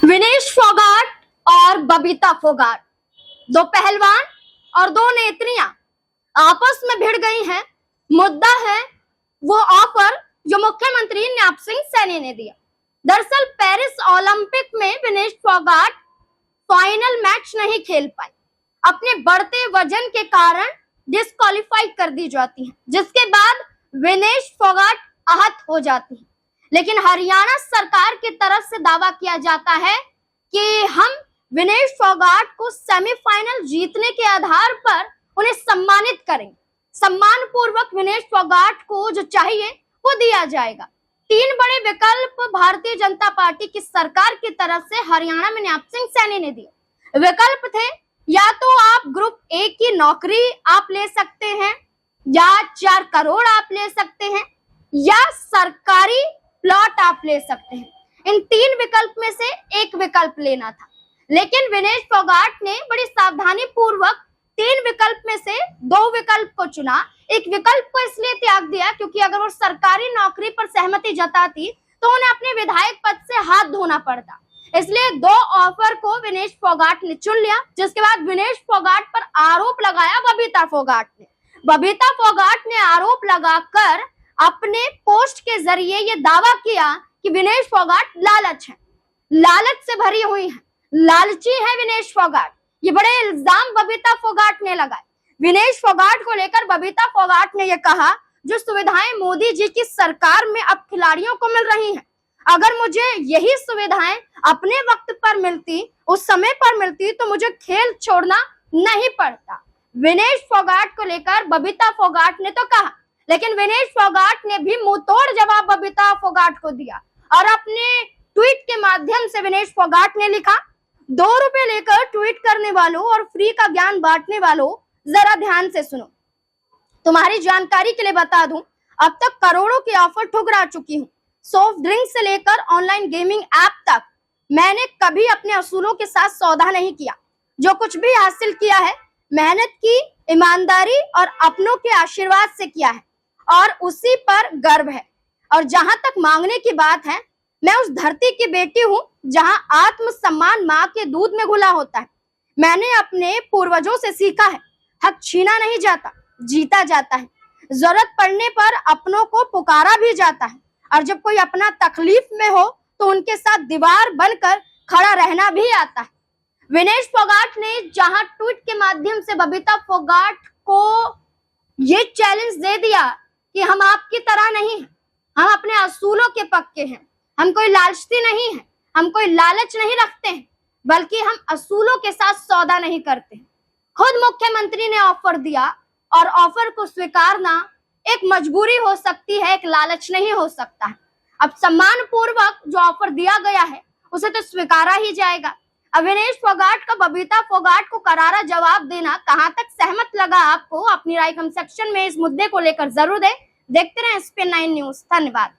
विनेश फोगाट और बबीता फोगाट, दो पहलवान और दो नेत्रियां आपस में भिड़ गई हैं। मुद्दा है वो ऑफर जो मुख्यमंत्री न्याप सिंह सैनी ने दिया। दरअसल पेरिस ओलंपिक में विनेश फोगाट फाइनल मैच नहीं खेल पाई, अपने बढ़ते वजन के कारण डिस्क्वालीफाई कर दी जाती है, जिसके बाद विनेश फोगाट आहत हो जाती है। लेकिन हरियाणा सरकार की तरफ से दावा किया जाता है कि हम विनेश फोगाट को सेमीफाइनल जीतने के आधार पर उन्हें सम्मानित करेंगे। सम्मान पूर्वक विनेश फोगाट को जो चाहिए वो दिया जाएगा। तीन बड़े विकल्प भारतीय जनता पार्टी की सरकार की तरफ से हरियाणा में न्याप सिंह सैनी ने दिए। विकल्प थे, या तो आप ग्रुप ए की नौकरी आप ले सकते हैं, या 4 करोड़ आप ले सकते हैं, या सरकारी प्लॉट आप ले सकते हैं। इन तीन विकल्प में से एक विकल्प लेना था, लेकिन विनेश फोगाट ने बड़ी सावधानी पूर्वक तीन विकल्प में से दो विकल्प को चुना। एक विकल्प को इसलिए त्याग दिया क्योंकि अगर वो सरकारी नौकरी पर सहमति जताती तो उन्हें अपने विधायक पद से हाथ धोना पड़ता। इसलिए दो ऑफर को विनेश फोगाट ने चुन लिया, जिसके बाद विनेश फोगाट पर आरोप लगाया बबीता फोगाट ने। बबीता फोगाट ने आरोप लगाकर अपने पोस्ट के जरिए ये दावा किया कि विनेश फोगाट लालच से भरी हुई है, लालची है विनेश फोगाट। ये बड़े इल्जाम बबीता फोगाट ने लगाए। विनेश फोगाट को लेकर बबीता फोगाट ने यह कहा, जो सुविधाएं मोदी जी की सरकार में अब खिलाड़ियों को मिल रही हैं, अगर मुझे यही सुविधाएं अपने वक्त पर मिलती, उस समय पर मिलती, तो मुझे खेल छोड़ना नहीं पड़ता। विनेश फोगाट को लेकर बबीता फोगाट ने तो कहा, लेकिन विनेश फोगाट ने भी मुंहतोड़ जवाब बबीता फोगाट को दिया और अपने ट्वीट के माध्यम से विनेश फोगाट ने लिखा, 2 रुपए लेकर ट्वीट करने वालों और फ्री का ज्ञान बांटने वालों, जरा ध्यान से सुनो। तुम्हारी जानकारी के लिए बता दूं, अब तक करोड़ों की ऑफर ठुकरा चुकी हूँ। सॉफ्ट ड्रिंक से लेकर ऑनलाइन गेमिंग ऐप तक मैंने कभी अपने असूलों के साथ सौदा नहीं किया। जो कुछ भी हासिल किया है मेहनत की, ईमानदारी और अपनों के आशीर्वाद से किया है और उसी पर गर्व है। और जहां तक मांगने की बात है, मैं उस धरती की बेटी हूं जहां आत्मसम्मान माँ के दूध में घुला होता है। मैंने अपने पूर्वजों से सीखा है, हक छीना नहीं जाता, जीता जाता है। जरूरत पड़ने पर अपनों को पुकारा भी जाता है, और जब कोई अपना तकलीफ में हो तो उनके साथ दीवार बनकर खड़ा रहना भी आता है। विनेश फोगाट ने जहां ट्वीट के माध्यम से बबीता फोगाट को ये चैलेंज दे दिया कि हम आपकी तरह नहीं हैं, हम अपने असूलों के पक्के हैं, हम कोई लालची नहीं है, हम कोई लालच नहीं रखते हैं, बल्कि हम असूलों के साथ सौदा नहीं करते हैं। खुद मुख्यमंत्री ने ऑफर दिया और ऑफर को स्वीकारना एक मजबूरी हो सकती है, एक लालच नहीं हो सकता है। अब सम्मान पूर्वक जो ऑफर दिया गया है उसे तो स्वीकारा ही जाएगा। अब विनेश फोगाट का बबीता फोगाट को करारा जवाब देना कहां तक सहमत लगा आपको? अपनी राय कमेंट सेक्शन में इस मुद्दे को लेकर जरूर दें। देखते रहें SPN9 न्यूज। धन्यवाद।